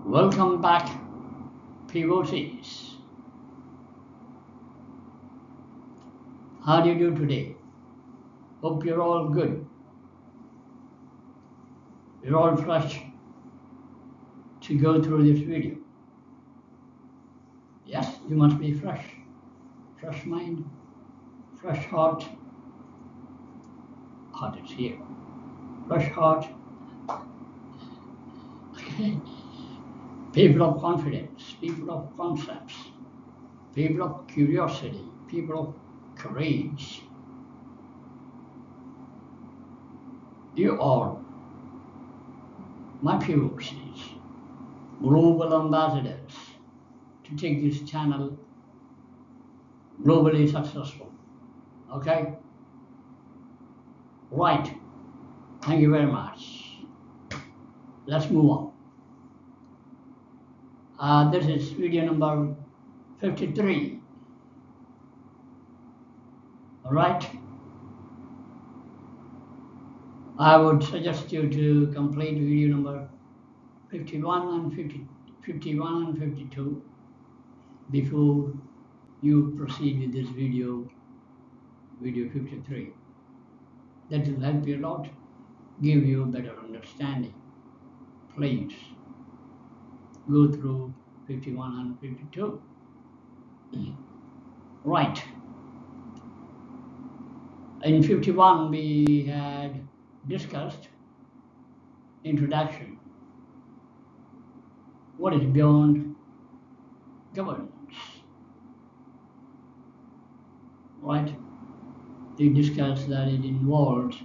Welcome back, POCs. How do you do today? Hope you're all good. You're all fresh to go through this video. Yes, you must be fresh. Fresh mind, fresh heart. Heart is here. Fresh heart. Okay. People of confidence, people of concepts, people of curiosity, people of courage. You are my POCs, global ambassadors to take this channel globally successful. Okay? Right. Thank you very much. Let's move on. This is video number 53. All right. I would suggest you to complete video number 51 and 52 before you proceed with this video 53. That will help you a lot, give you a better understanding. Please go through 51 and 52. Right. In 51, we had discussed introduction. What is beyond governance? Right? We discussed that it involves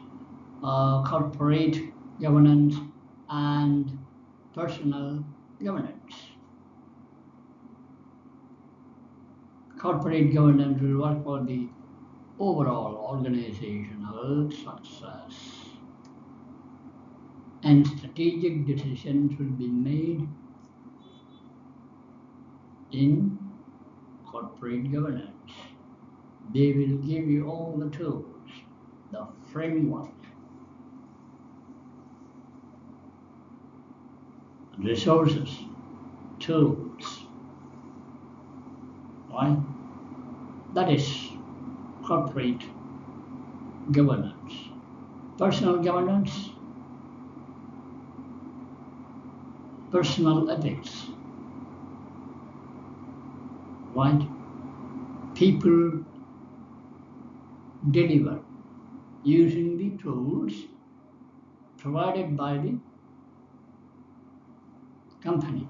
corporate governance and personal governance. Corporate governance will work for the overall organizational success, and strategic decisions will be made in corporate governance. They will give you all the tools, the framework, resources, tools, right? That is corporate governance. Personal governance, personal ethics, right? People deliver using the tools provided by the company,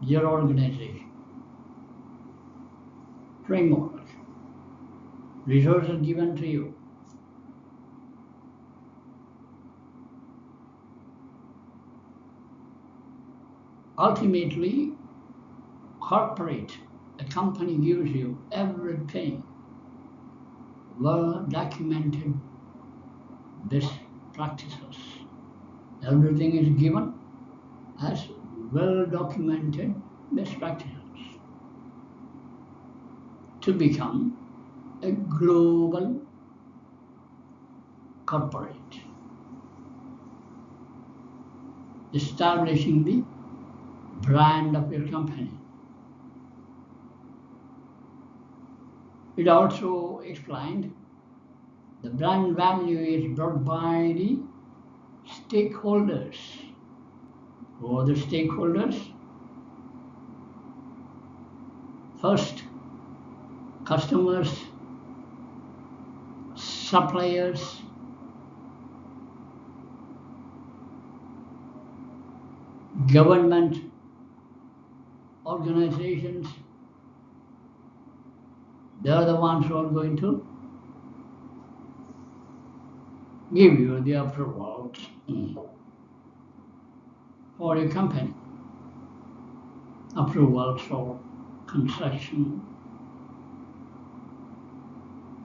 your organization. Framework, resources given to you. Ultimately, corporate, a company gives you everything, well documented best practices. Everything is given as well documented best practices to become a global corporate, establishing the brand of your company. It also explained the brand value is brought by the stakeholders. Who are the stakeholders? First, customers, suppliers, government organizations. They are the ones who are going to give you the approvals for your company, approvals for construction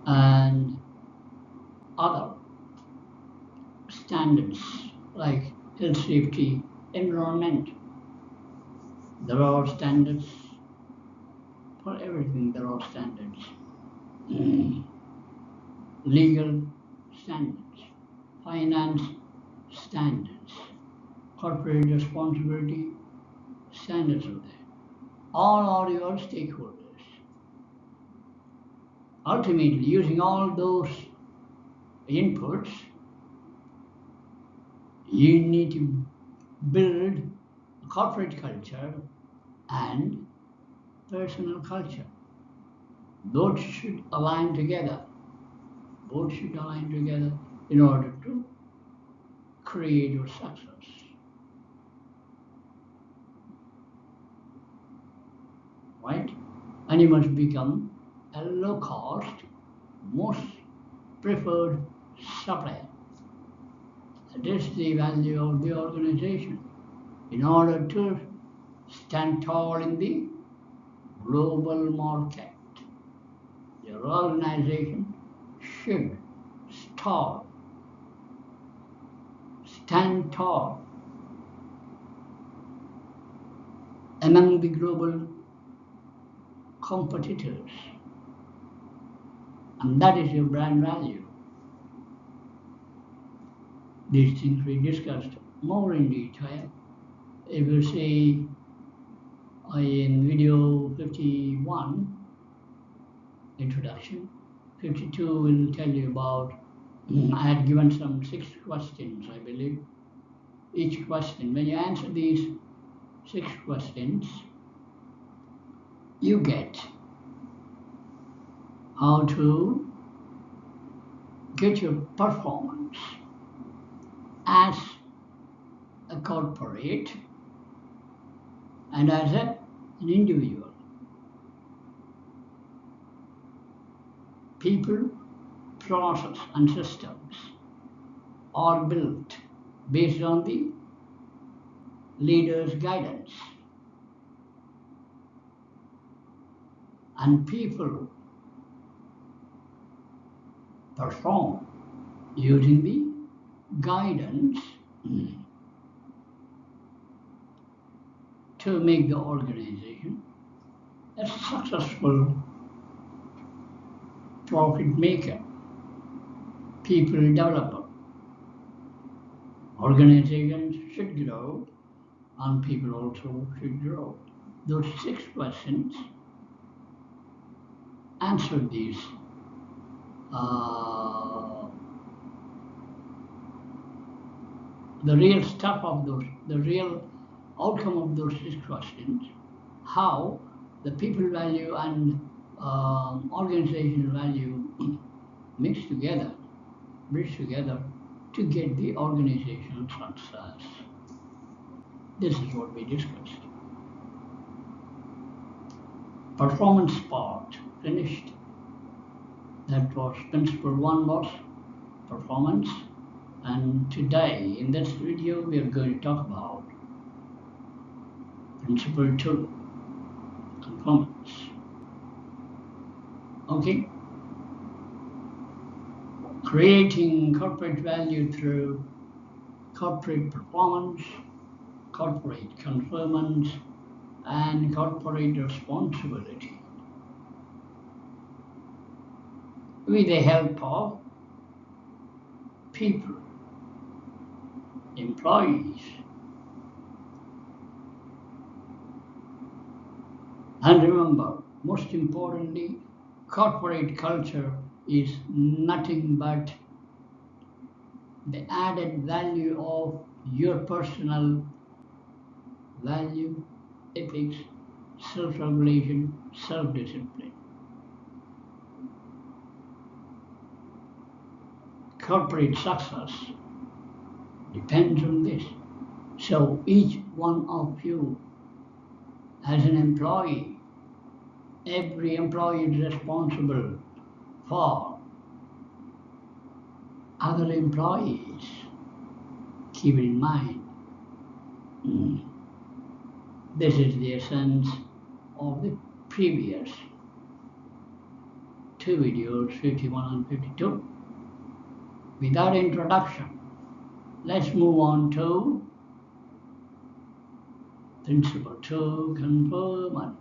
and other standards like health, safety, environment. There are standards for everything. There are standards. Legal standards, finance standards, corporate responsibility, standards are there. All are your stakeholders. Ultimately, using all those inputs, you need to build a corporate culture and personal culture. Those should align together. Both should align together in order to create your success. Right? And you must become a low cost, most preferred supplier. That is the value of the organization. In order to stand tall in the global market, your organization should stand tall among the global competitors. And that is your brand value. These things we discussed more in detail. If you see in video 51, introduction, 52 will tell you about, I had given some 6 questions, I believe. Each question, when you answer these 6 questions, you get how to get your performance as a corporate and as an individual. People, process, and systems are built based on the leader's guidance. And people perform using the guidance to make the organization a successful profit maker, people developer. Organizations should grow and people also should grow. Those 6 questions answer these. The real stuff of those, the real outcome of those 6 questions, how the people value and organizational value mix together, bridge together to get the organizational success. This is what we discussed. Performance part finished. That was principle 1 was performance. And today in this video we are going to talk about principle 2, conformance. Okay? Creating corporate value through corporate performance, corporate conformance, and corporate responsibility with the help of people, employees. And remember, most importantly, corporate culture is nothing but the added value of your personal value, ethics, self-regulation, self-discipline. Corporate success depends on this. So each one of you as an employee, every employee is responsible for other employees. Keep it in mind. This is the essence of the previous 2 videos, 51 and 52. Without introduction, let's move on to principle 2, conformance.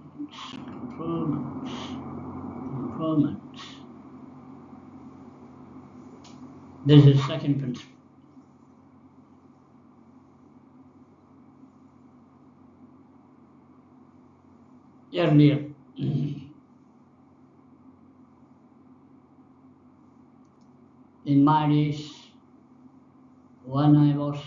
This is second principle. earlier. In my days, when I was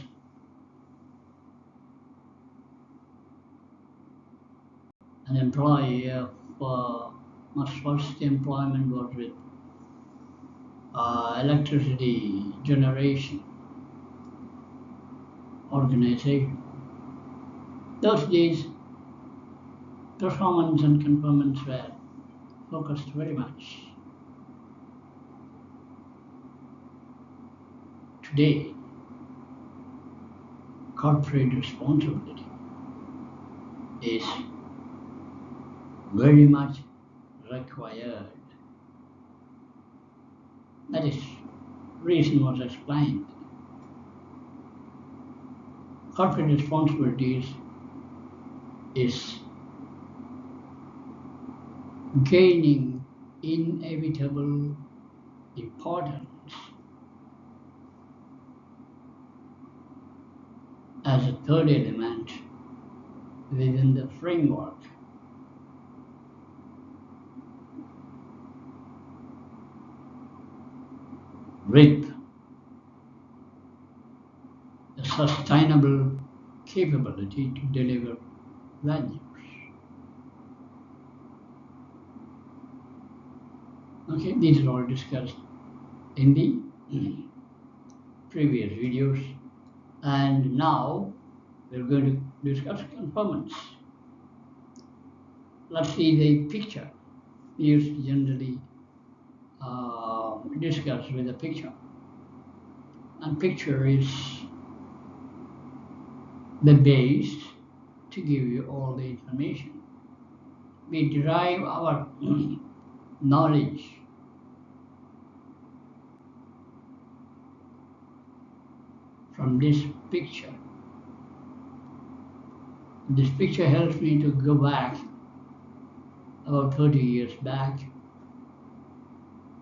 an employee of my first employment was with electricity generation organization. Those days, performance and conformance were focused very much. Today, corporate responsibility is very much required. That is, reason was explained. Corporate responsibilities is gaining inevitable importance as a third element within the framework. With a sustainable capability to deliver values. Okay, these are all discussed in the previous videos, and now we're going to discuss conformance. Let's see the picture. We used to generally discuss with a picture, and picture is the base to give you all the information. We derive our knowledge from this picture. This picture helps me to go back about 30 years back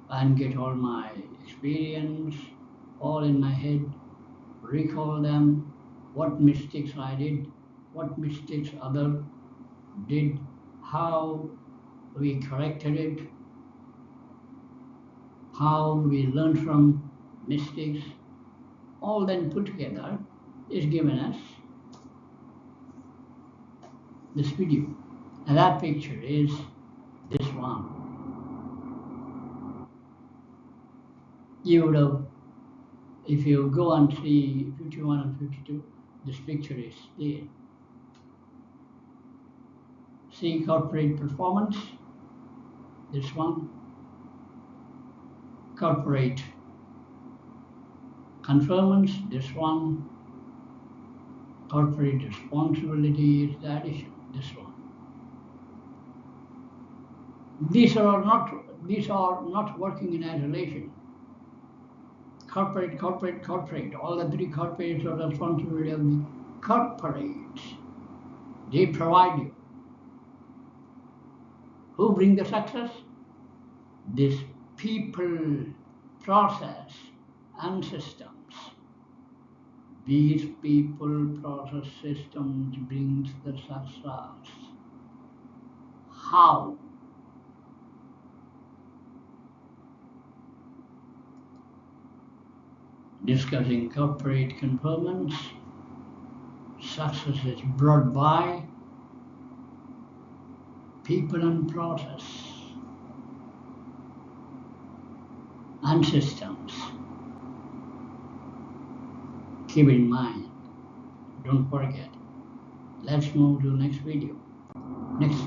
and get all my experience all in my head, recall them, what mistakes I did, what mistakes other did, how we corrected it, how we learned from mistakes, all then put together is given us this video. And that picture is this one. You would have, if you go and see 51 and 52, this picture is there. See corporate performance, this one. Corporate conformance, this one. Corporate responsibility is the addition, this one. These are not working in isolation. Corporate, all the three corporates are responsibility of the corporates. They provide you. Who bring the success? This people, process, and systems. These people, process, systems brings the success. How? Discussing corporate conformance, success is brought by people and process and systems. Keep in mind, don't forget. Let's move to the next video. Next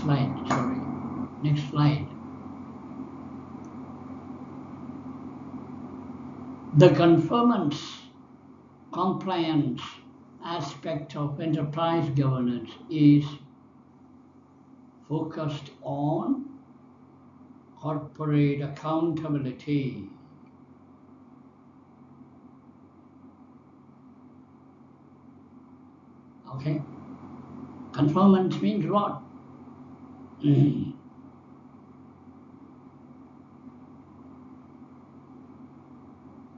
slide, sorry. Next slide. The conformance compliance aspect of enterprise governance is focused on corporate accountability. Okay? Conformance means what?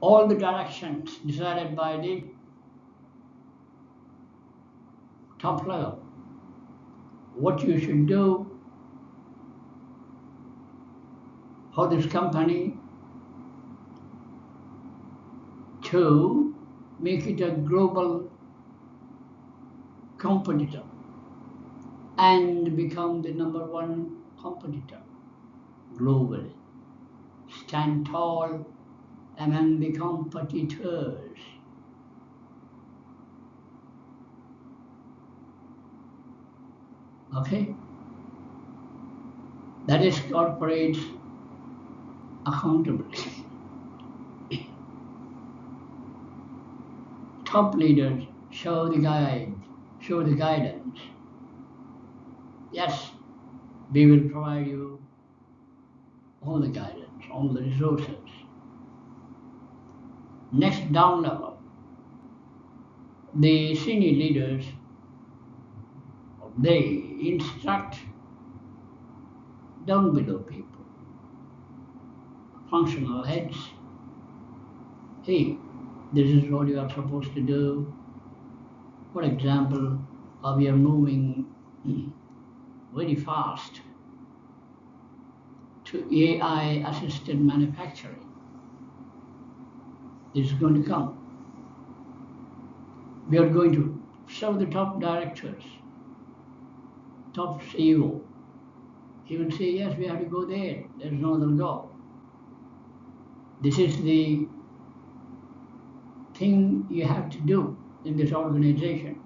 All the directions decided by the top level what you should do for this company to make it a global competitor and become the number one competitor globally. Stand tall among the competitors. Okay? That is corporate accountability. Top leaders show the guide, show the guidance. Yes, we will provide you all the guidance, all the resources. Next down level, the senior leaders, they instruct down below people, functional heads. Hey, this is what you are supposed to do. For example, we are moving very fast to AI assisted manufacturing. This is going to come. We are going to show the top directors, top CEO. He will say, yes, we have to go there. There's no other go. This is the thing you have to do in this organization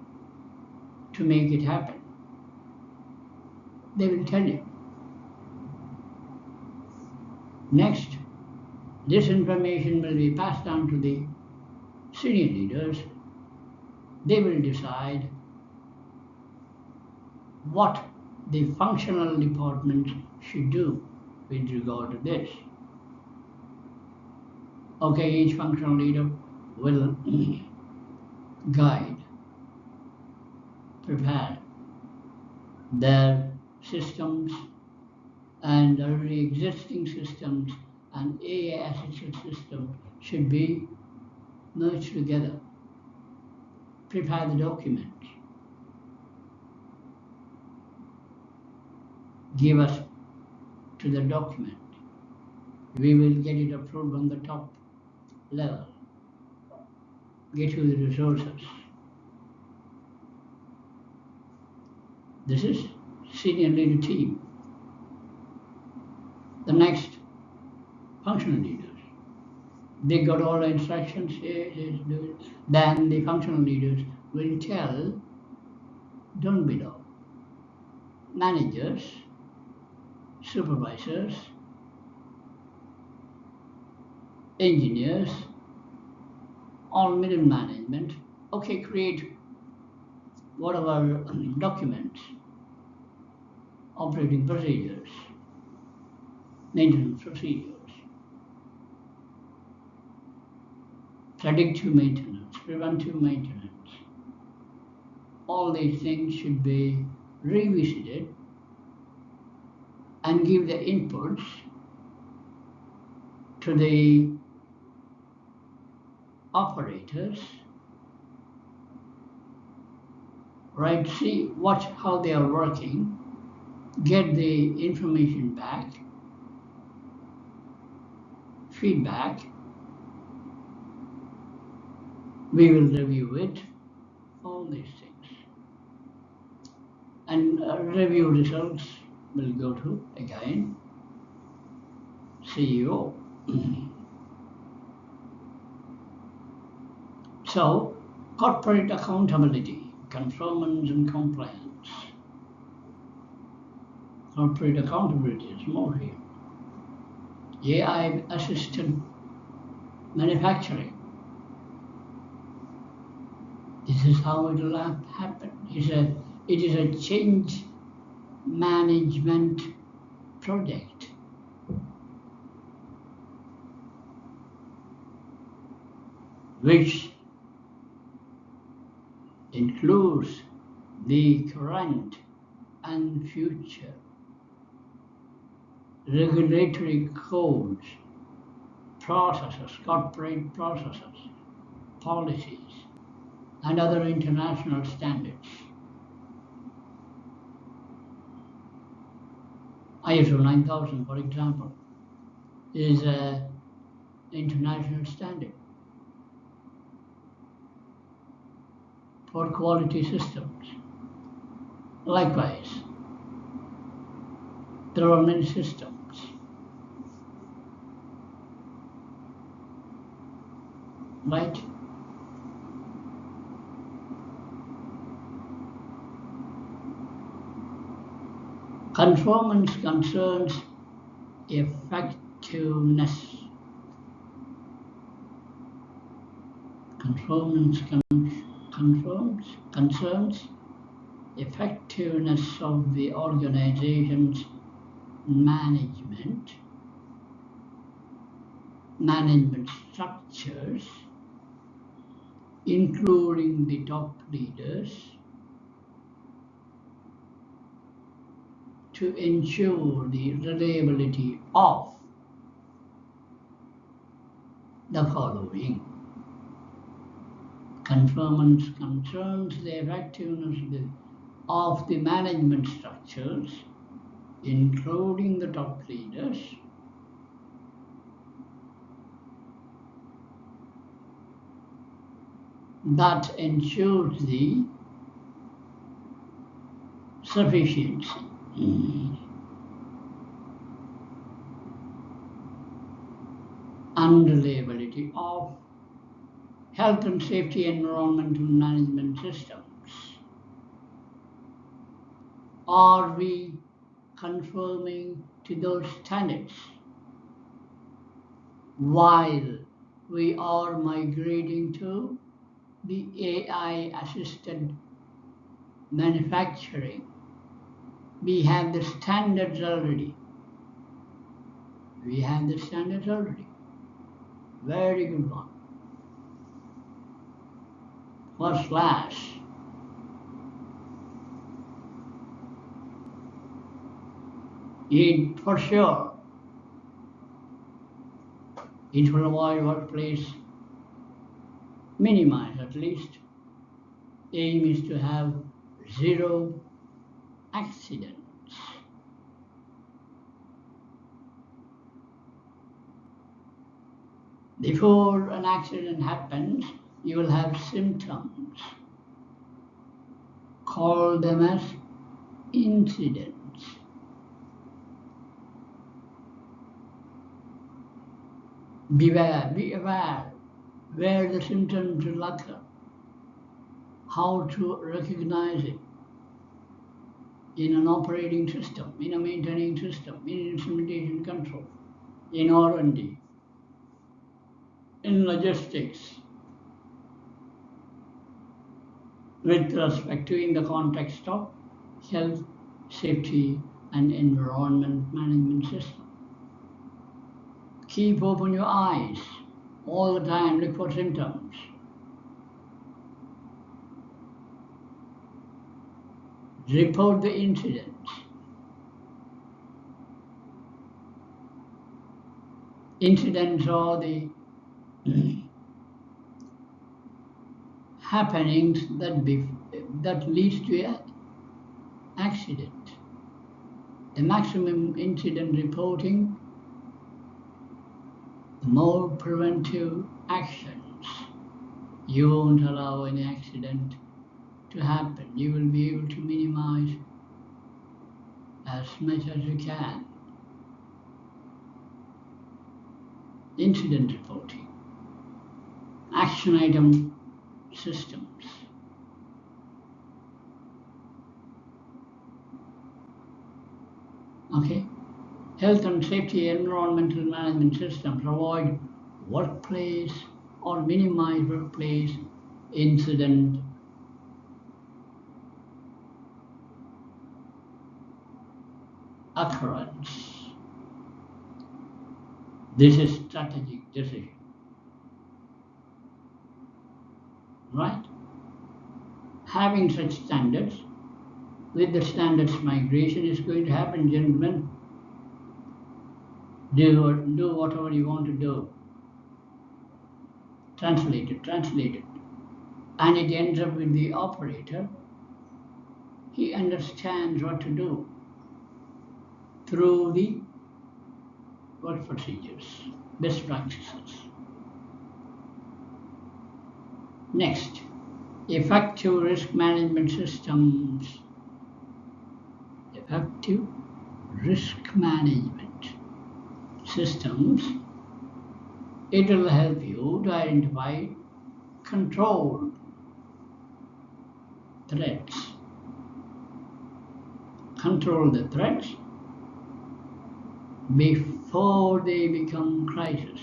to make it happen. They will tell you. Next, this information will be passed on to the senior leaders. They will decide what the functional departments should do with regard to this. Okay, each functional leader will guide, prepare their systems and already existing systems and AI assisted systems should be merged together. Prepare the documents. Give us to the document. We will get it approved on the top level. Get you the resources. This is senior leader team. The next, functional leaders. They got all the instructions, yes, do it. Then the functional leaders will tell down below managers, supervisors, engineers, all middle management. Okay, create whatever documents, operating procedures, maintenance procedures, predictive maintenance, preventive maintenance. All these things should be revisited and give the inputs to the operators, right? See, watch how they are working, get the information back, feedback. We will review it, all these things. And review results will go to, again, CEO. So, corporate accountability, conformance and compliance. Corporate accountability is more here. AI assisted manufacturing. This is how it will happen. It is a change management project. Which includes the current and future regulatory codes, processes, corporate processes, policies, and other international standards. ISO 9000, for example, is an international standard for quality systems. Likewise, there are many systems, right? Conformance concerns effectiveness. Concerns effectiveness of the organization's management structures, including the top leaders, to ensure the reliability of the following. Conformance concerns the effectiveness of the management structures, including the top leaders, that ensures the sufficiency and reliability of health and safety environmental management systems. Are we conforming to those standards while we are migrating to the AI assisted manufacturing? We have the standards already. Very good one. First class. It for sure. It will avoid workplace minimize at least. Aim is to have 0 accidents. Before an accident happens, you will have symptoms. Call them as incidents. Be aware where the symptoms will occur, how to recognize it in an operating system, in a maintaining system, in instrumentation control, in R&D, in logistics, with respect to in the context of health, safety, and environment management system. Keep open your eyes all the time, look for symptoms. Report the incidents. Incidents are the happenings that leads to an accident. The maximum incident reporting, the more preventive actions. You won't allow any accident to happen. You will be able to minimize as much as you can. Incident reporting. Action item systems. Okay? Health and safety environmental management systems avoid workplace or minimize workplace incident occurrence. This is strategic decision. Right? Having such standards, with the standards migration is going to happen, gentlemen. Do whatever you want to do. Translate it. And it ends up with the operator. He understands what to do. through the work procedures, best practices. Next, effective risk management systems. Effective risk management systems. It will help you to identify, control threats. Control the threats before they become crisis.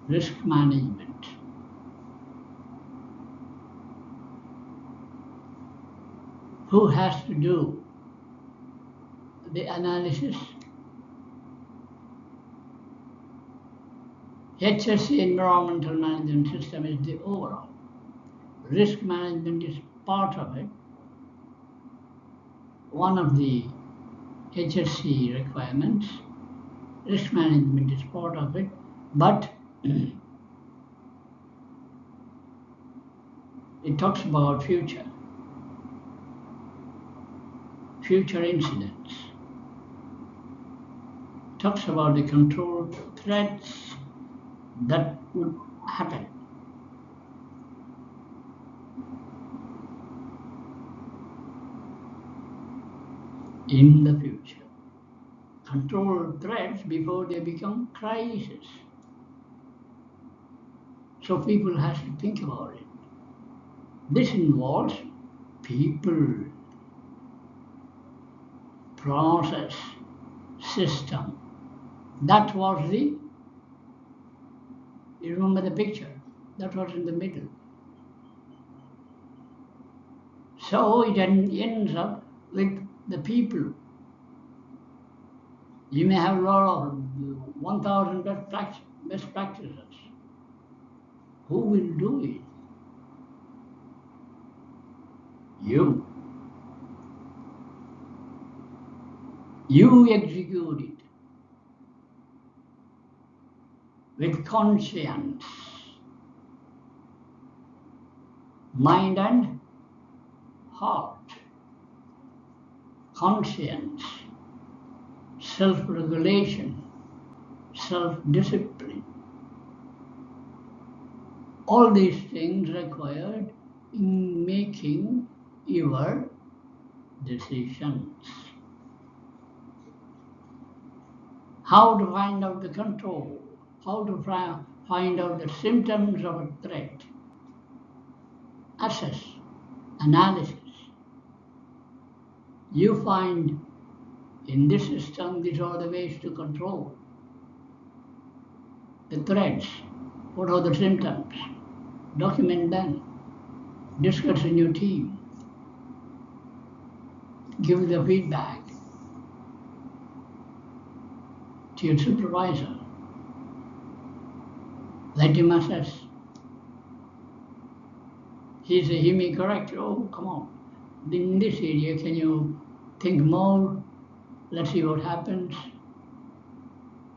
Risk management. Who has to do the analysis? HSC environmental management system is the overall. Risk management is part of it. One of the HSC requirements. Risk management is part of it, but it talks about future incidents. Talks about the controlled threats that would happen. In the future. Control threats before they become crises. So people have to think about it. This involves people, process, system. That was you remember the picture? That was in the middle. So it ends up with the people. You may have a lot of 1,000 best practices. Who will do it? You. You execute it with conscience, mind and heart. Conscience, self-regulation, self-discipline. All these things required in making your decisions. How to find out the control, how to find out the symptoms of a threat, assess, analysis. You find in this system, these are the ways to control the threats. What are the symptoms? Document them. Discuss in your team. Give the feedback to your supervisor. Let him assess. He may correct you. Oh, come on. In this area, can you think more? Let's see what happens.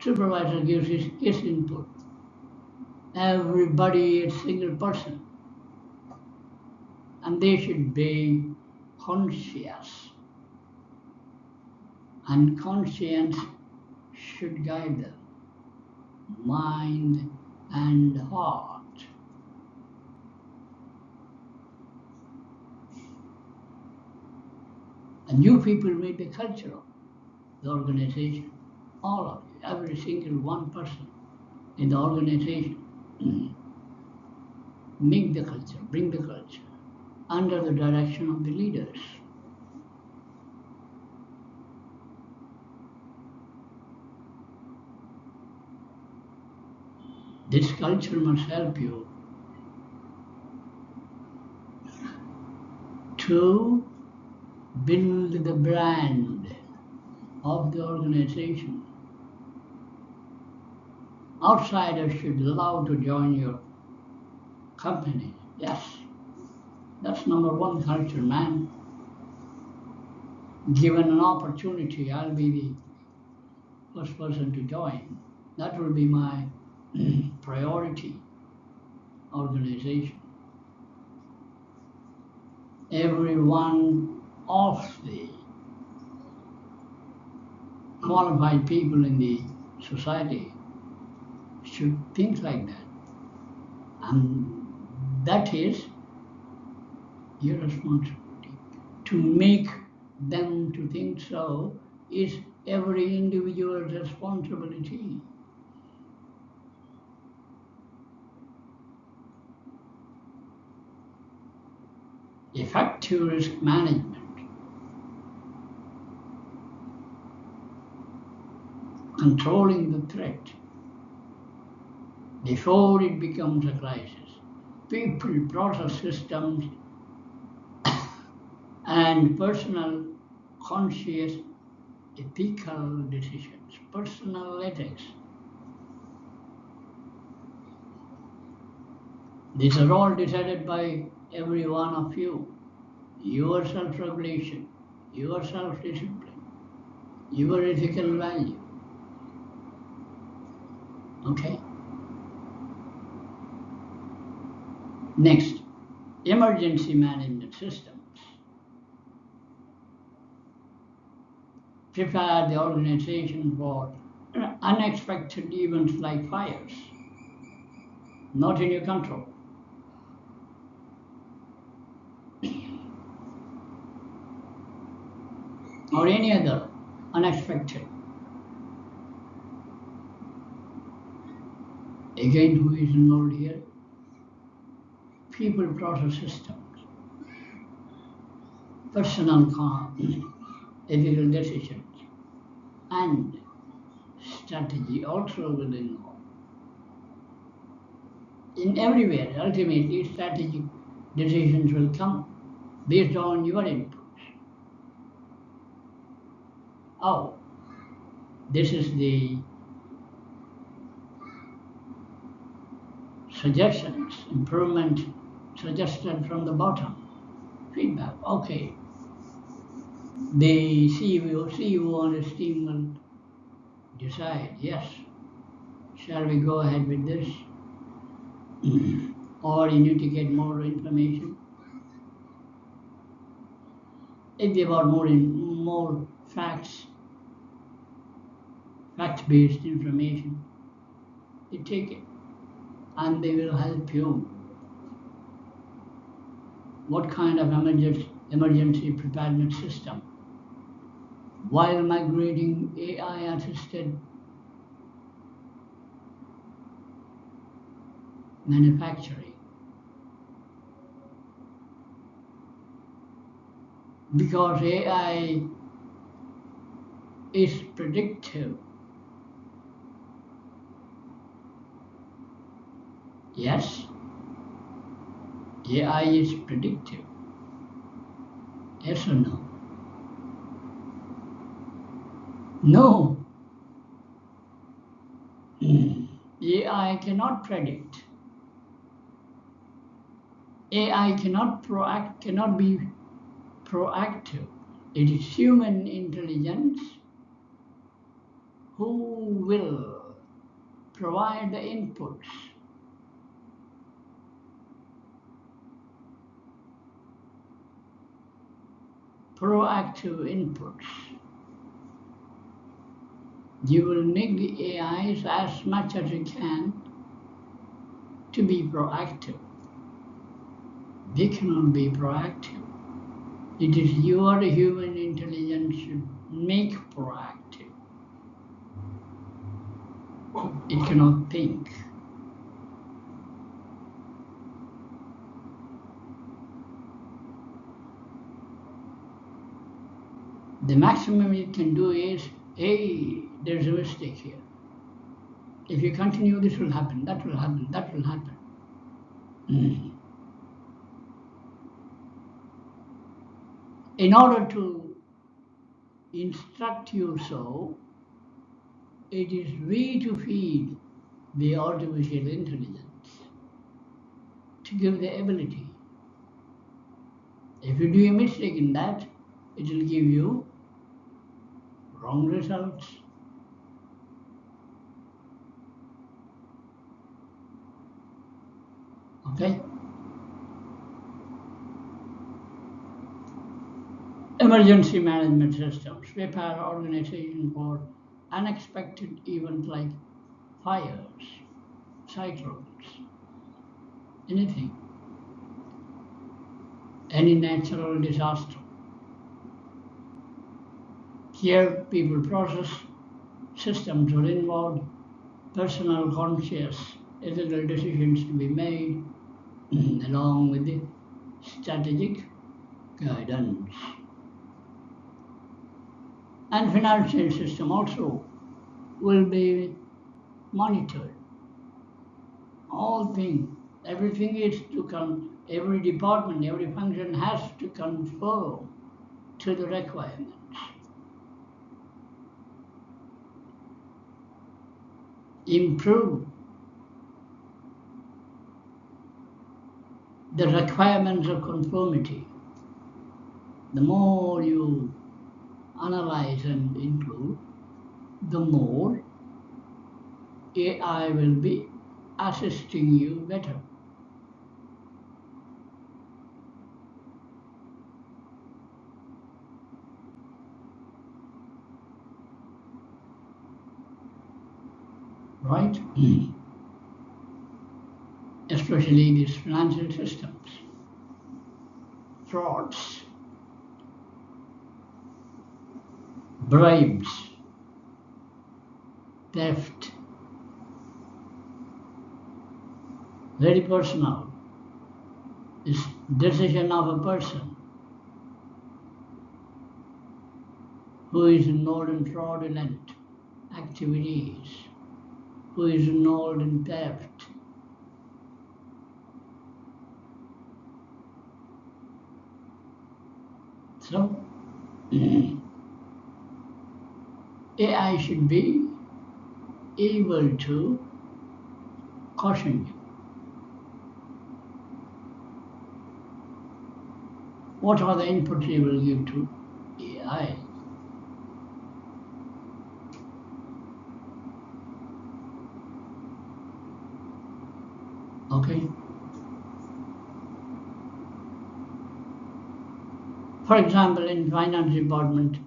Supervisor gives his input. Everybody is a single person. And they should be conscious. And conscience should guide them. Mind and heart. And you people make the culture of the organization. All of you, every single one person in the organization. Make the culture, bring the culture under the direction of the leaders. This culture must help you to build the brand of the organization. Outsiders should allow to join your company. Yes, that's number one culture, man. Given an opportunity, I'll be the first person to join. That will be my priority organization. Every one of the qualified people in the society should think like that. And that is your responsibility. To make them to think so is every individual's responsibility. Effective risk management, controlling the threat before it becomes a crisis. People, process systems, and personal conscious ethical decisions, personal ethics. These are all decided by every one of you. Your self-regulation, your self-discipline, your ethical value. Okay? Next, emergency management systems. Prepare the organization for unexpected events like fires, not in your control. Or any other unexpected. Again, who is involved here? People, process systems, personal ethical decisions, and strategy also will involve. In everywhere, ultimately, strategic decisions will come based on your inputs. Oh, this is the suggestions, improvement suggested from the bottom. Feedback. Okay. The CEO and his team will decide, yes, shall we go ahead with this? Or you need to get more information. If they want more facts, fact-based information, they take it and they will help you. What kind of emergency preparedness system? While migrating AI-assisted manufacturing. Because AI is predictive. Yes, AI is predictive. Yes or no? No. AI cannot predict. AI cannot be proactive. It is human intelligence who will provide the inputs. Proactive inputs. You will make the AIs as much as you can to be proactive. They cannot be proactive. It is your human intelligence should make proactive. It cannot think. The maximum it can do is, hey, there's a mistake here. If you continue, this will happen, that will happen, that will happen. In order to instruct you so, it is we to feed the artificial intelligence to give the ability. If you do a mistake in that, it will give you wrong results. Okay? Emergency management systems prepare organization for unexpected events like fires, cyclones, anything, any natural disaster. Here, people process, systems are involved, personal conscious ethical decisions to be made, along with the strategic guidance. And financial system also will be monitored. All things, everything is to come, every department, every function has to conform to the requirements. Improve the requirements of conformity. The more you analyze and include, the more AI will be assisting you better. Right? Especially these financial systems. Frauds, bribes, theft, very personal. Is decision of a person who is involved in fraudulent activities, who is involved in theft. So, AI should be able to caution you. What are the inputs you will give to AI? Okay? For example, in finance department,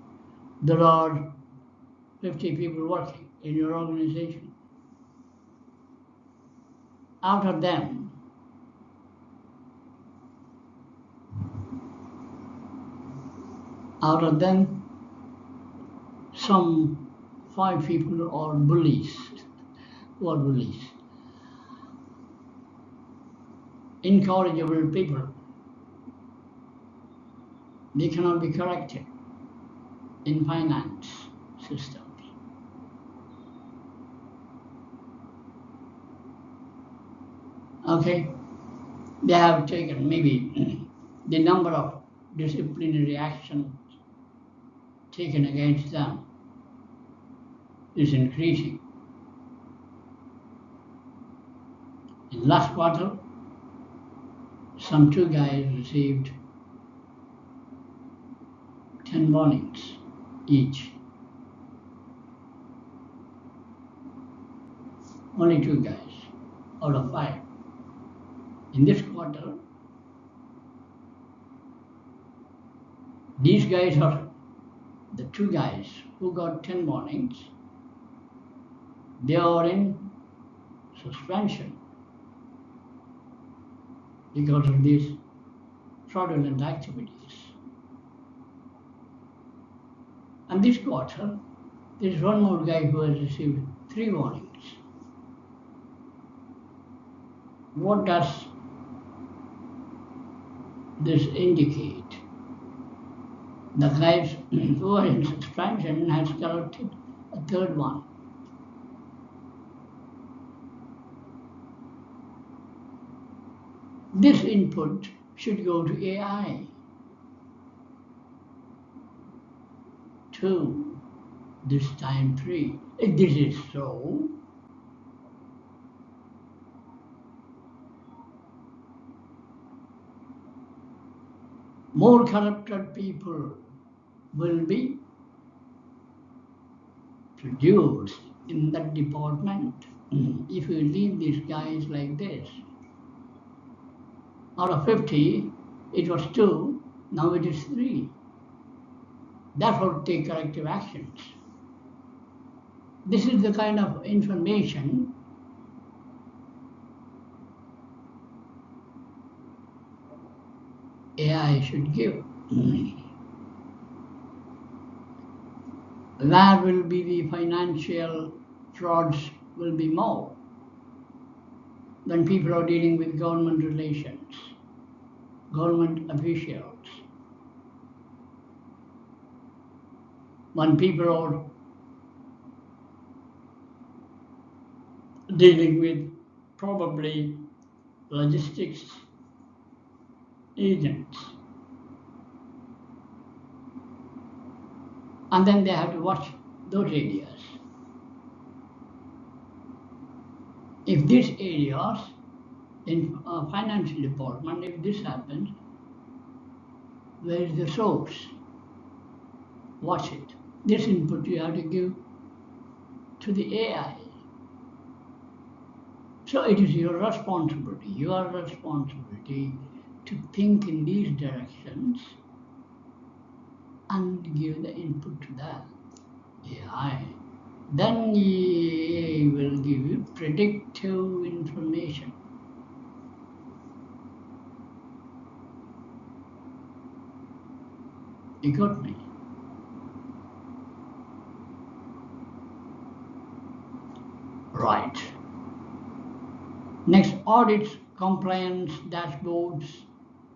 there are 50 people working in your organization. Out of them, out of them, some 5 people are bullies, who are bullies, incorrigible people. They cannot be corrected in finance systems. Okay, they have taken maybe the number of disciplinary actions taken against them is increasing. In last quarter, some 2 guys received 10 warnings each. Only 2 guys out of 5. In this quarter, these guys are the 2 guys who got 10 warnings. They are in suspension because of these fraudulent activities. And this quarter, there is one more guy who has received 3 warnings. What does this indicate? The guys who are in suspension has collected a 3rd one. This input should go to AI. 2, this time 3. If this is so, more corrupted people will be produced in that department if you leave these guys like this. Out of 50, it was 2, now it is 3. Therefore, take corrective actions. This is the kind of information AI should give. Where will be the financial frauds will be more when people are dealing with government relations, government officials, when people are dealing with probably logistics agents. And then they have to watch those areas. If these areas in financial department, if this happens, where is the source? Watch it. This input you have to give to the AI. So it is your responsibility to think in these directions and give the input to that AI. Then AI will give you predictive information. You got me? Right. Next, audits, compliance dashboards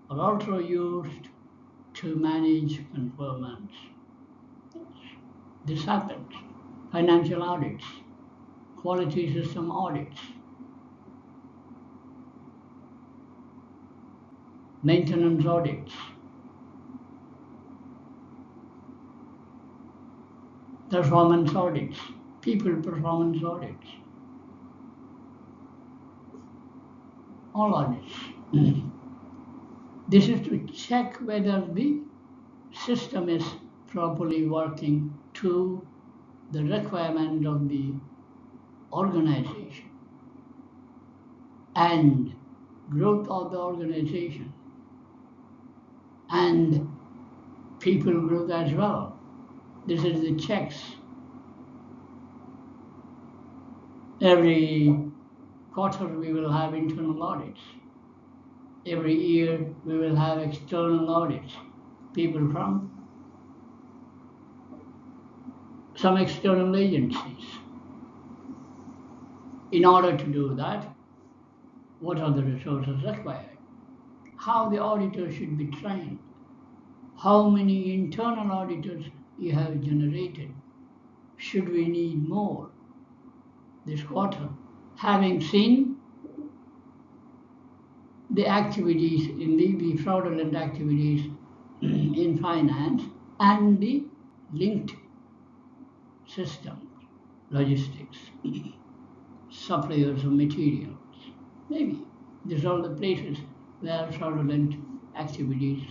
are also used to manage conformance. This happens. Financial audits, quality system audits, maintenance audits, performance audits, people performance audits, all audits. This is to check whether the system is properly working to the requirement of the organization and growth of the organization and people growth as well. This is the checks. Every quarter we will have internal audits. Every year we will have external audits. People from some external agencies. In order to do that, what are the resources required? How the auditor should be trained? How many internal auditors you have generated? Should we need more this quarter? Having seen the activities in the fraudulent activities in finance and the linked systems, logistics, suppliers of materials. Maybe these are all the places where fraudulent activities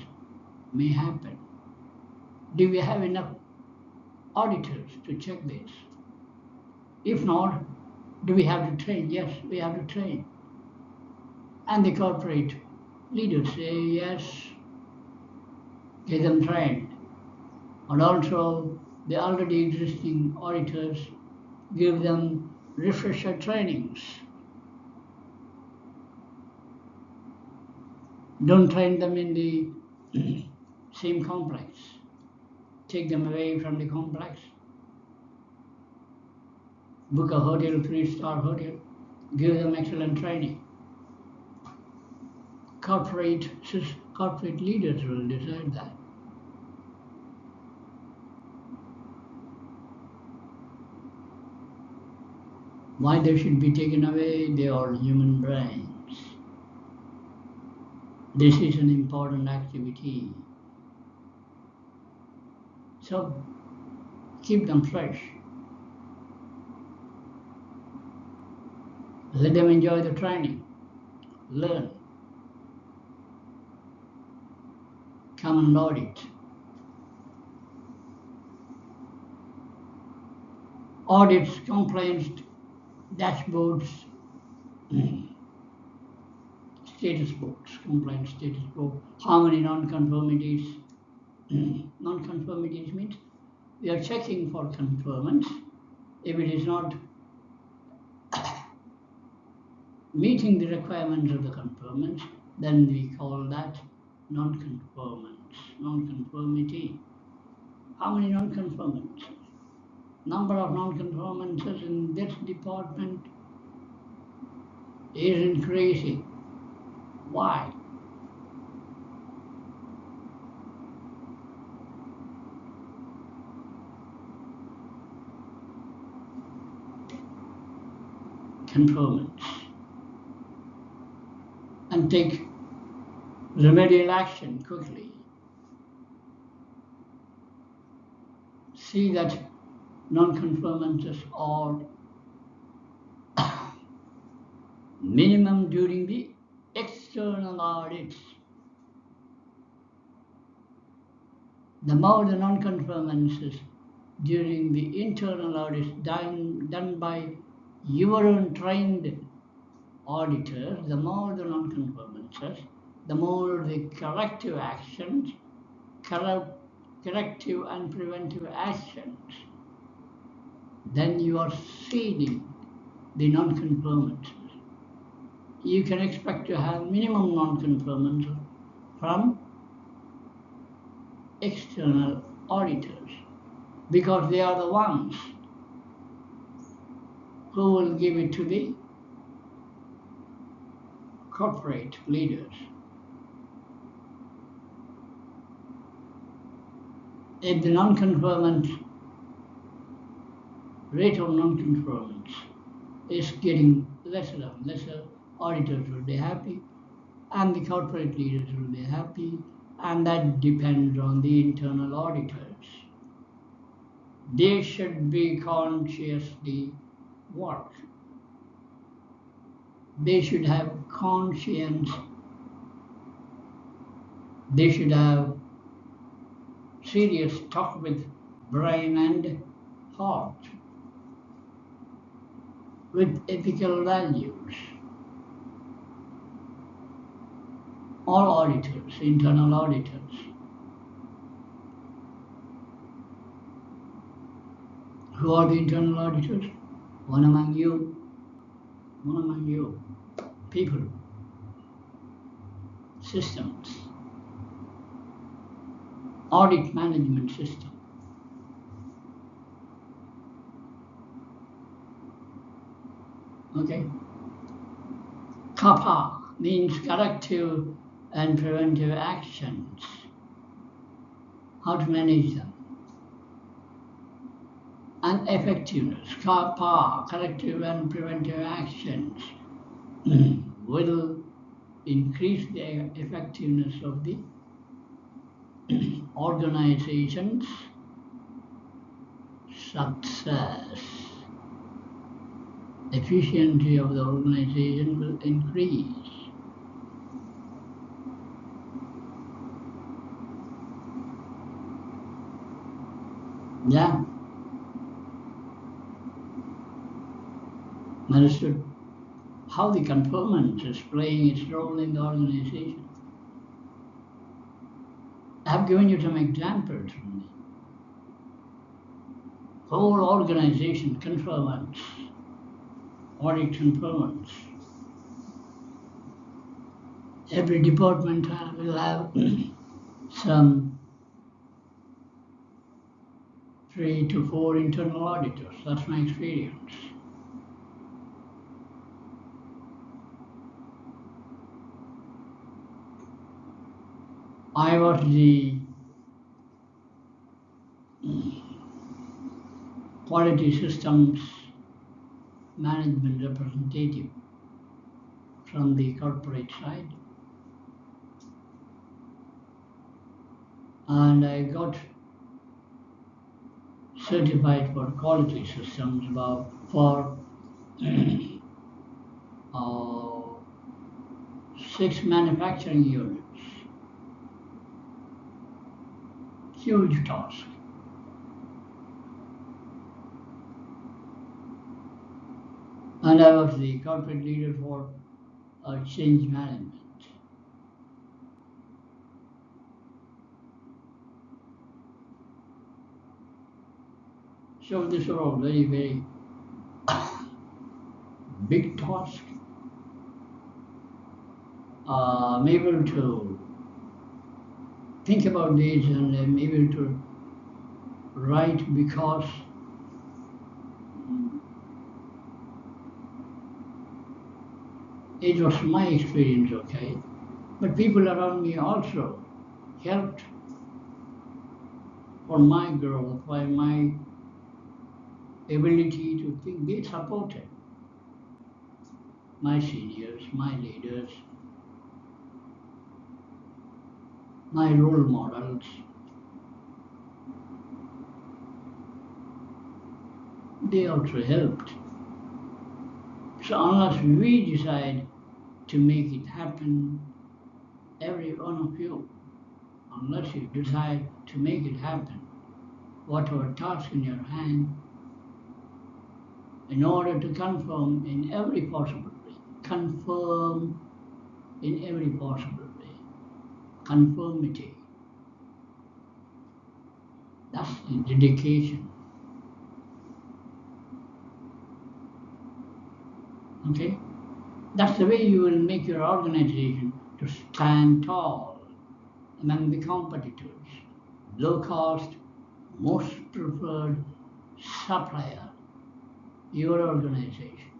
may happen. Do we have enough auditors to check this? If not, do we have to train? Yes, we have to train. And the corporate leaders say yes, get them trained. And also the already existing auditors give them refresher trainings. Don't train them in the same complex. Take them away from the complex. Book a hotel, 3-star hotel. Give them excellent training. Corporate leaders will decide that. Why they should be taken away? They are human brains. This is an important activity. So keep them fresh. Let them enjoy the training. Learn. Come and audit. Audits, complaints, dashboards, status boards, complaint status board, how many non-conformities. Non-conformities means we are checking for conformance, If it is not meeting the requirements of the conformance, then we call that non-conformance, non-conformity. How many non-conformances? Number of non-conformances in this department is increasing. Why? Conformance. And take remedial action quickly. See that non-conformances are minimum during the external audits. The more the non-conformances during the internal audits done by your own trained auditors, the more the non-conformances, the more the corrective actions, corrective and preventive actions, then you are seeding the non-conformances. You can expect to have minimum non-conformances from external auditors because they are the ones who will give it to the corporate leaders. If the non-conformance rate of non-conformance is getting lesser and lesser, auditors will be happy and the corporate leaders will be happy, and that depends on the internal auditors. They should be consciously work. They should have conscience. They should have serious talk with brain and heart, with ethical values. All auditors, internal auditors. Who are the internal auditors? One among you. People, systems, audit management system. Okay. CAPA means corrective and preventive actions. How to manage them. And effectiveness. CAPA, corrective and preventive actions, will increase the effectiveness of the organization's success. Efficiency of the organization will increase. Yeah. Understood how the conformance is playing its role in the organization. I have given you some examples from the whole organization conformance, audit conformance. Every department will have some 3 to 4 internal auditors. That's my experience. I was the quality systems management representative from the corporate side, and I got certified for quality systems for 6 manufacturing units. Huge task. And I was the corporate leader for change management. So these are all very, very big task. I'm able to think about this and I'm able to write because it was my experience, okay? But people around me also helped for my growth, for my ability to think, be supported. My seniors, my leaders, my role models, they also helped. So unless we decide to make it happen, every one of you, unless you decide to make it happen, whatever task in your hand, in order to confirm in every possible way, confirm in every possible way, conformity, that's the dedication. Okay? That's the way you will make your organization to stand tall among the competitors. Low cost, most preferred supplier, your organization.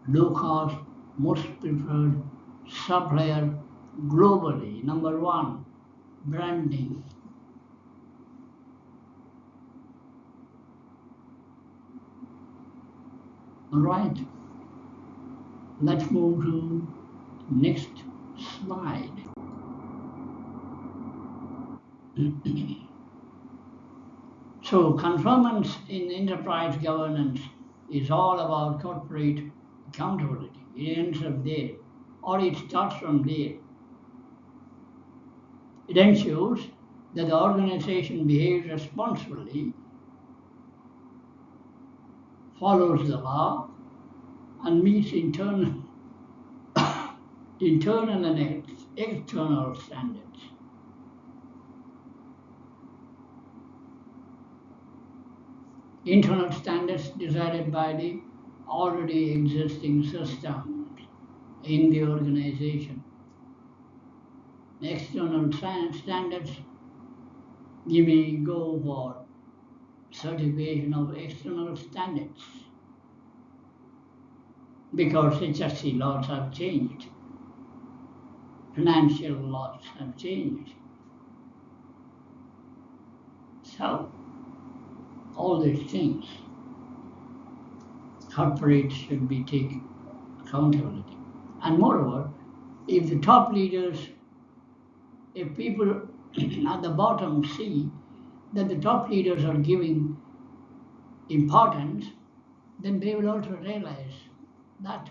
Low cost, most preferred supplier globally. Number one, branding. All right, let's move to next slide. So conformance in enterprise governance is all about corporate accountability. It ends up there, or it starts from there. It ensures that the organization behaves responsibly, follows the law, and meets internal and external standards. Internal standards decided by the already existing systems in the organization. External standards give me go for certification of external standards because HRC laws have changed, financial laws have changed. So, all these things, corporates should be taking accountability. And moreover, if the top leaders, if people at the bottom see that the top leaders are giving importance, then they will also realize that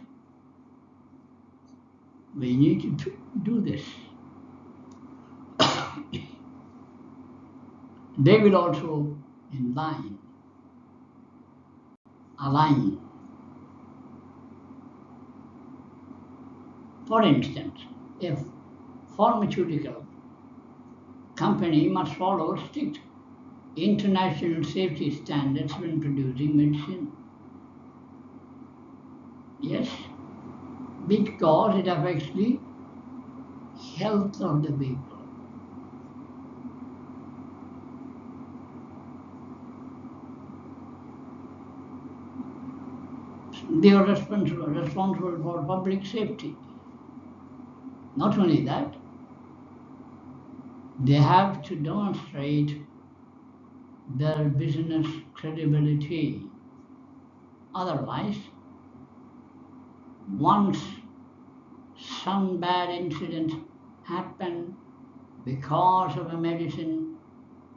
we need to do this. They will also align. For instance, if pharmaceutical company must follow strict international safety standards when producing medicine. Yes, because it affects the health of the people. They are responsible for public safety. Not only that, they have to demonstrate their business credibility. Otherwise, once some bad incident happen because of a medicine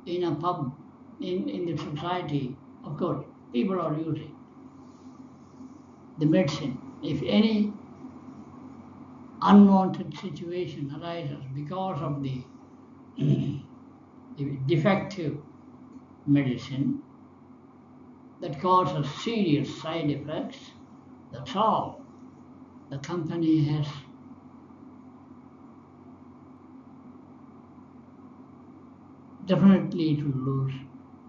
in a pub in the society, of course, people are using the medicine. If any unwanted situation arises because of the defective medicine that causes serious side effects, that's all. The company has definitely to lose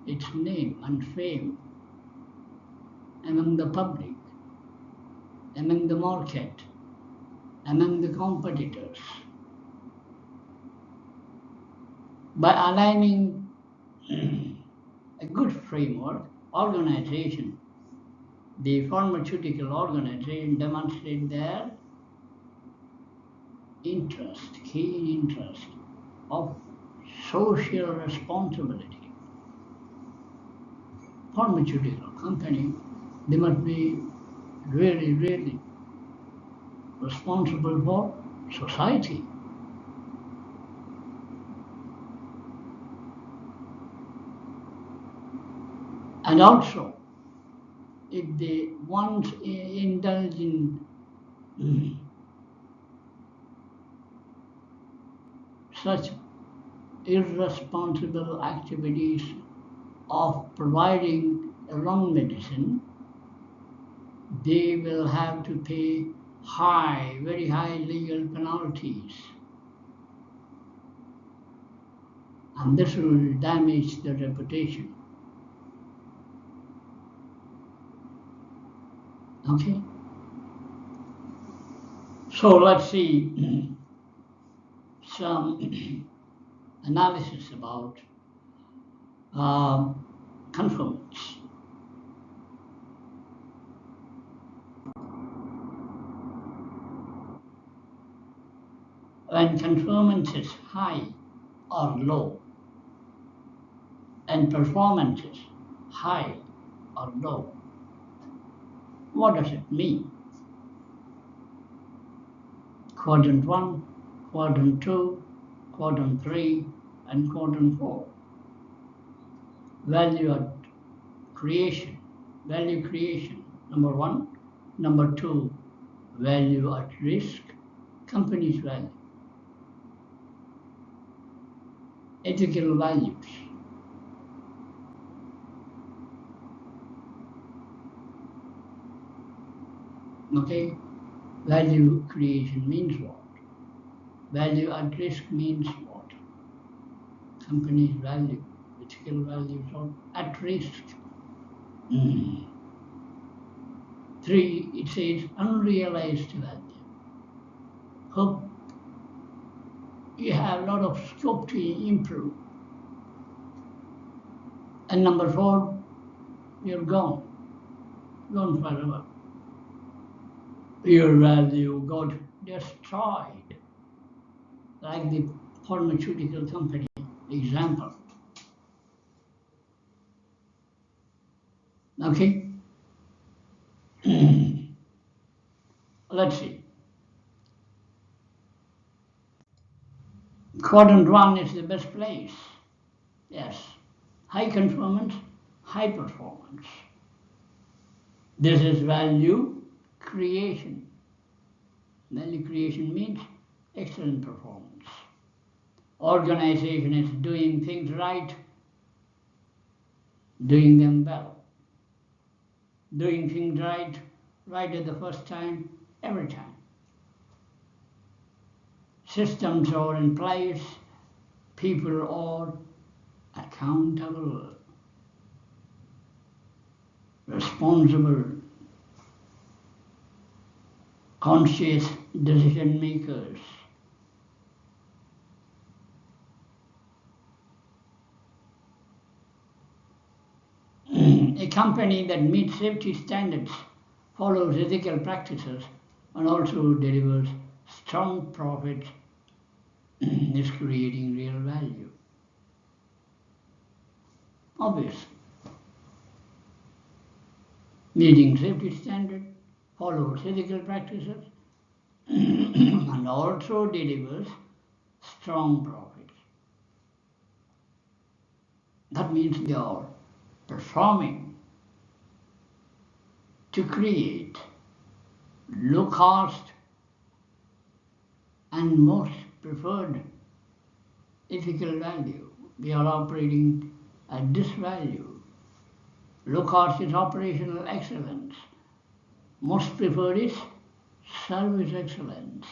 its name and fame among the public. among the market, among the competitors. By aligning a good framework, the pharmaceutical organization demonstrate their keen interest of social responsibility. Pharmaceutical company, they must be really, really responsible for society. And also, if they once indulge in such irresponsible activities of providing wrong medicine, they will have to pay very high legal penalties. And this will damage the reputation. Okay? So let's see some analysis about conformance. When conformance is high or low, and performance is high or low, what does it mean? Quadrant 1, quadrant 2, quadrant 3, and quadrant 4. Value creation, number 1. Number 2, value at risk, company's value. Ethical values. Okay? Value creation means what? Value at risk means what? Company's value, ethical values are at risk. 3, it says unrealized value. Hope you have a lot of scope to improve. And number 4, you're gone forever. Your value got destroyed, like the pharmaceutical company example. Okay? Let's see. Quadrant 1 is the best place. Yes. High conformance, high performance. This is value creation. Value creation means excellent performance. Organization is doing things right, doing them well. Doing things right at the first time, every time. Systems are in place, people are accountable, responsible, conscious decision makers. A company that meets safety standards, follows ethical practices, and also delivers strong profits is creating real value. Obvious. Meeting safety standard, follows ethical practices, and also delivers strong profits. That means they are performing to create low cost and most preferred ethical value. We are operating at this value. Low cost is operational excellence. Most preferred is service excellence.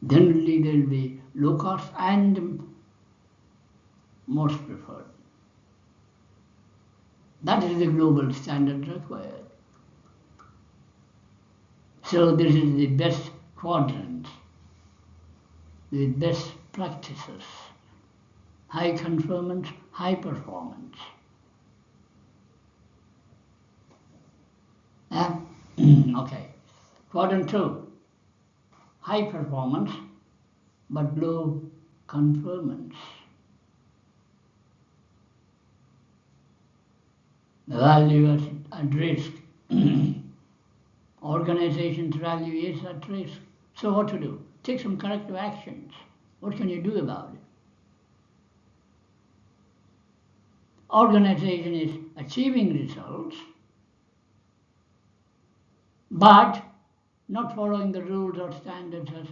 Generally, there will be low cost and most preferred. That is the global standard required. So this is the best quadrant, the best practices, high conformance, high performance. Okay. Quadrant 2, high performance but low conformance. The value at risk. Organization's value is at risk. So what to do? Take some corrective actions. What can you do about it? Organization is achieving results, but not following the rules or standards as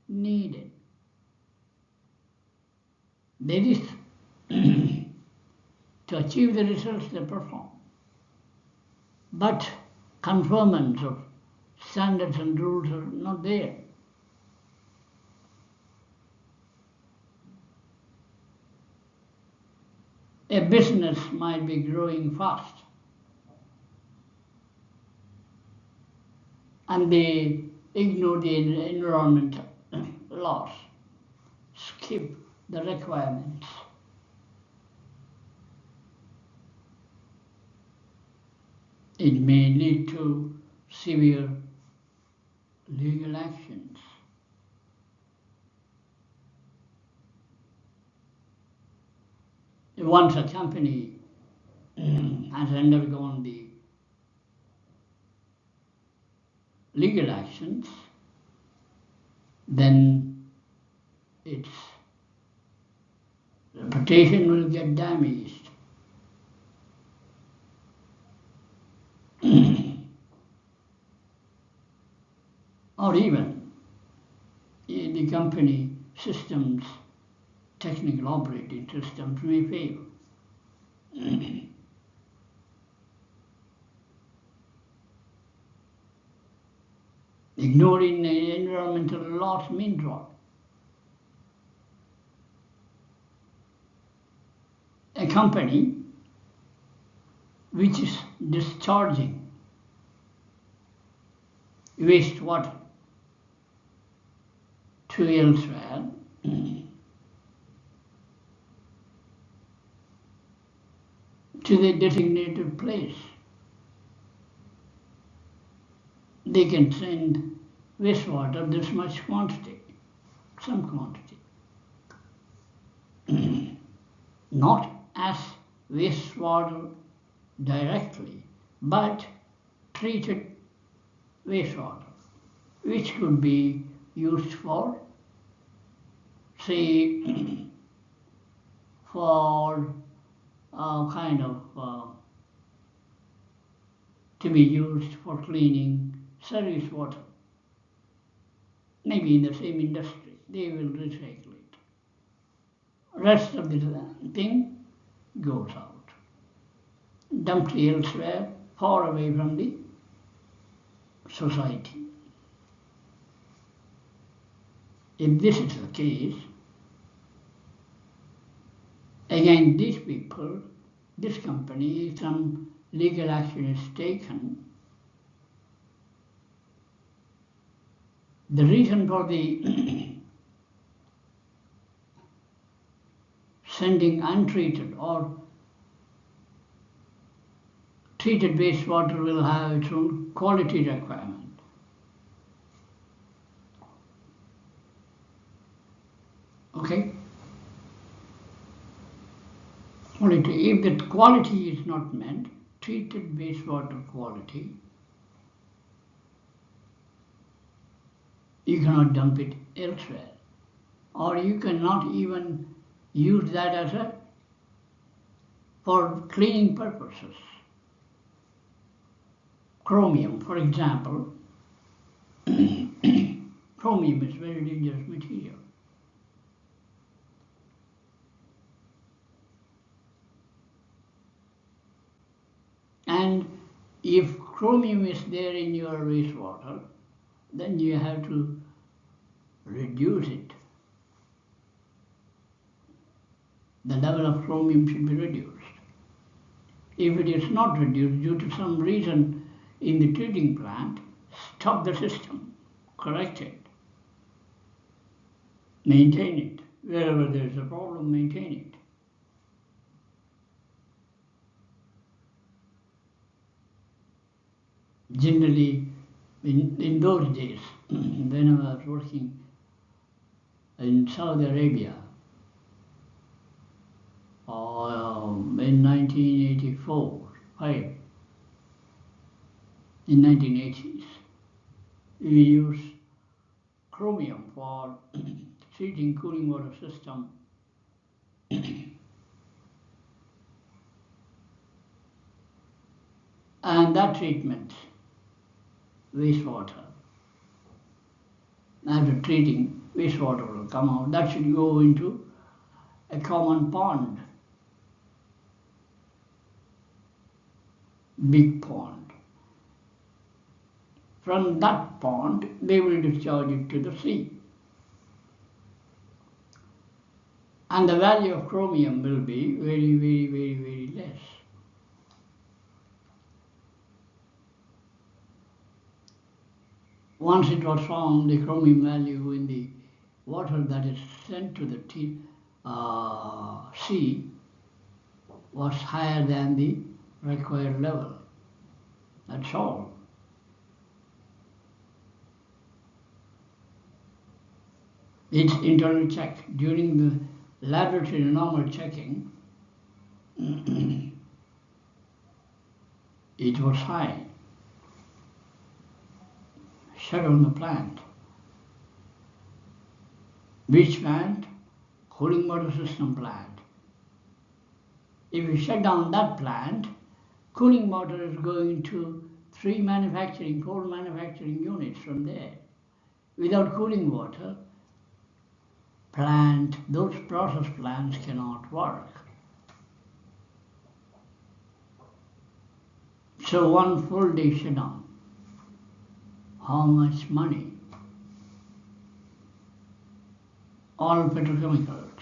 needed. There is to achieve the results they perform. But conformance of standards and rules are not there. A business might be growing fast and they ignore the environmental laws, skip the requirements. It may lead to severe legal actions. Once a company has undergone the legal actions, then its reputation will get damaged. Or even the company systems, technical operating systems may fail. Ignoring environmental laws means what? A company which is discharging wastewater to elsewhere to the designated place. They can send wastewater this much quantity, some quantity. Not as wastewater directly, but treated wastewater, which could be used for, say, for to be used for cleaning service water. Maybe in the same industry, they will recycle it. Rest of the thing goes out, dumped elsewhere, far away from the society. If this is the case, again, these people, this company, some legal action is taken. The reason for the sending untreated or treated wastewater will have its own quality requirement. Okay? Quality. If that quality is not met, treated wastewater quality, you cannot dump it elsewhere. Or you cannot even use that as for cleaning purposes. Chromium, for example, chromium is very dangerous material. And if chromium is there in your wastewater, then you have to reduce it. The level of chromium should be reduced. If it is not reduced due to some reason in the treating plant, stop the system, correct it, maintain it. Wherever there is a problem, maintain it. Generally, in those days, when I was working in Saudi Arabia, in 1984, in 1980s, we used chromium for treating cooling water system. And that treatment, wastewater, after treating, wastewater will come out. That should go into a common pond, big pond. From that pond, they will discharge it to the sea. And the value of chromium will be very, very, very, very less. Once it was found, the chromium value in the water that is sent to the sea was higher than the required level. That's all. It's internal check. During the laboratory normal checking, it was high. Shut down the plant. Which plant? Cooling water system plant. If you shut down that plant, cooling water is going to 3 coal manufacturing units from there. Without cooling water, those process plants cannot work. So one full day shutdown. How much money? All petrochemicals.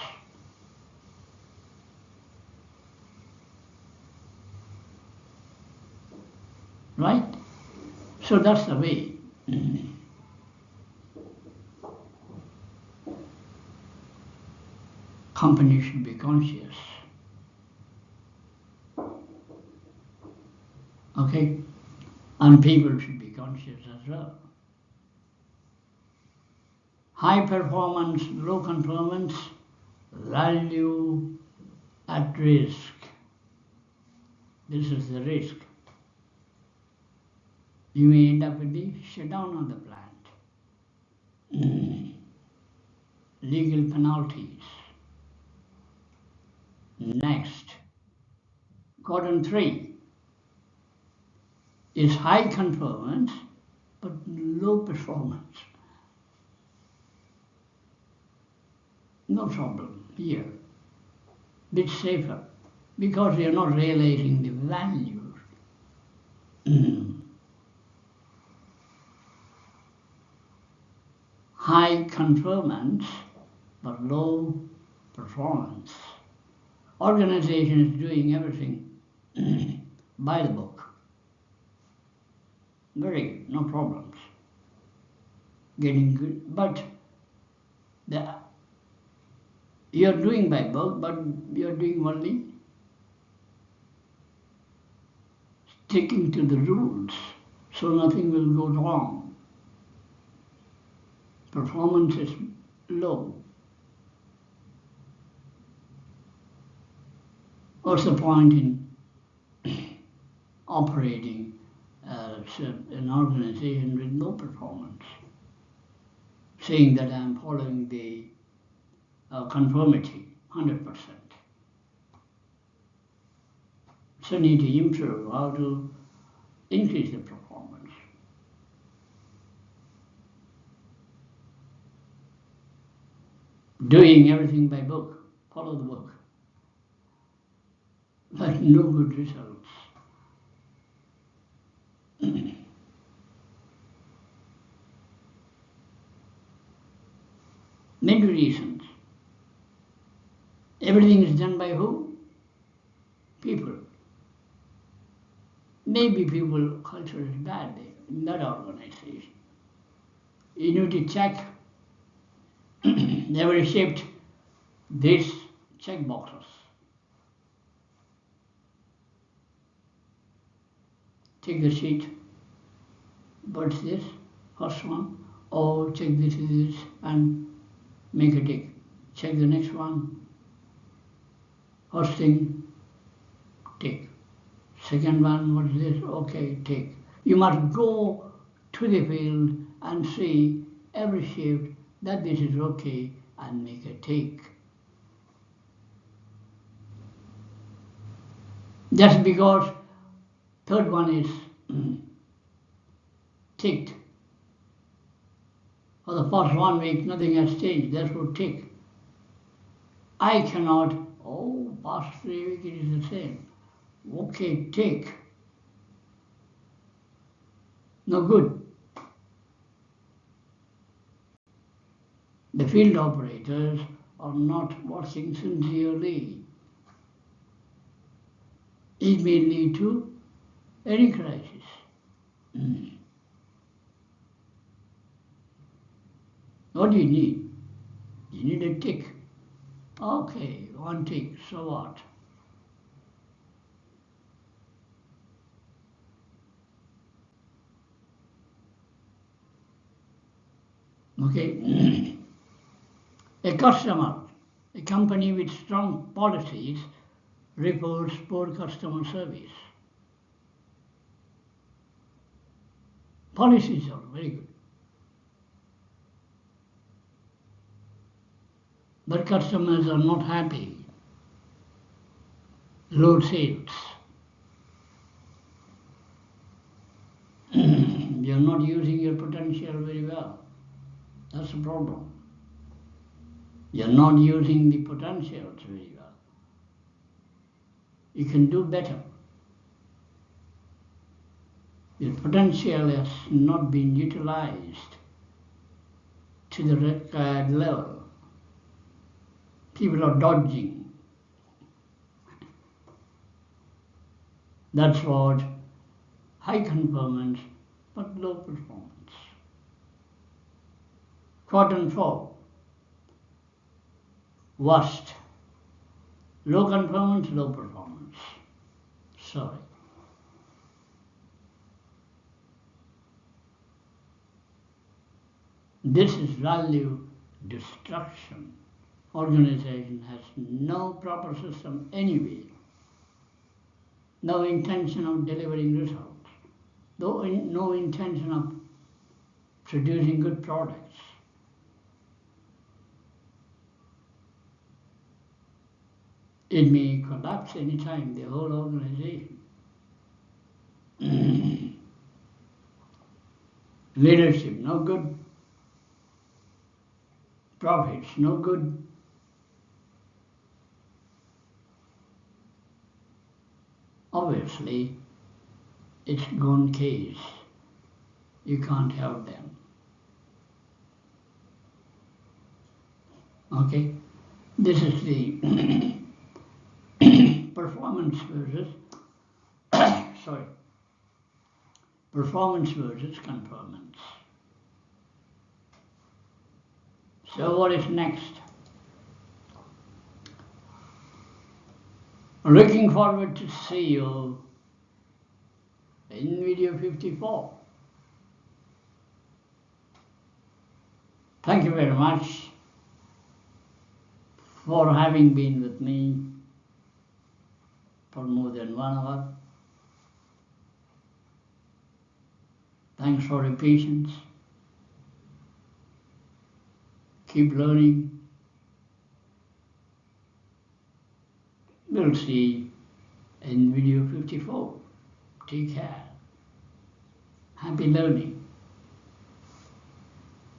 Right? So that's the way. Companies should be conscious. Okay? And people should be conscious as well. High performance, low conformance, value at risk. This is the risk. You may end up with the shutdown of the plant. Legal penalties. Next, quadrant 3 is high conformance but low performance. No problem here. Bit safer because we are not realizing the values. High conformance but low performance. Organization is doing everything by the book. Very good, no problems. Getting good, but you're doing by book, but you're doing only sticking to the rules, so nothing will go wrong. Performance is low. What's the point in operating an organization with no performance? Saying that I'm following the conformity 100%. So need to improve how to increase the performance. Doing everything by book, follow the book, but no good results. Many reasons. Everything is done by who? People. maybe people culture is bad in that organization. You need to check every shift these check boxes. Take the sheet. What's this? First one. Oh, check this and make a tick. Check the next one. First thing, tick. Second one, what is this? Okay, tick. You must go to the field and see every shift that this is okay and make a tick. Just because third one is ticked. For the first 1 week, nothing has changed, therefore tick. I cannot, oh, past 3 weeks it is the same. Okay, tick. No good. The field operators are not working sincerely. It may lead to any crisis. What do you need? You need a tick. Okay, 1 tick, so what? Okay. A customer, a company with strong policies reports poor customer service. Policies are very good. But customers are not happy. Low sales. You're not using your potential very well. That's the problem. You're not using the potentials very well. You can do better. Your potential has not been utilized to the required level. People are dodging. That's what high conformance but low performance. Quadrant 4. Worst. Low conformance, low performance. Sorry. This is value destruction. Organization has no proper system anyway. No intention of delivering results. No intention of producing good products. It may collapse anytime, the whole organization. Leadership, no good. Profits, no good. Obviously, it's gone case. You can't help them. Okay? This is the performance versus performance versus conformance. So what is next? Looking forward to see you in video 54. Thank you very much for having been with me for more than 1 hour. Thanks for your patience. Keep learning. We'll see in video 54. Take care. Happy learning.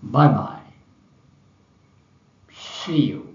Bye-bye. See you.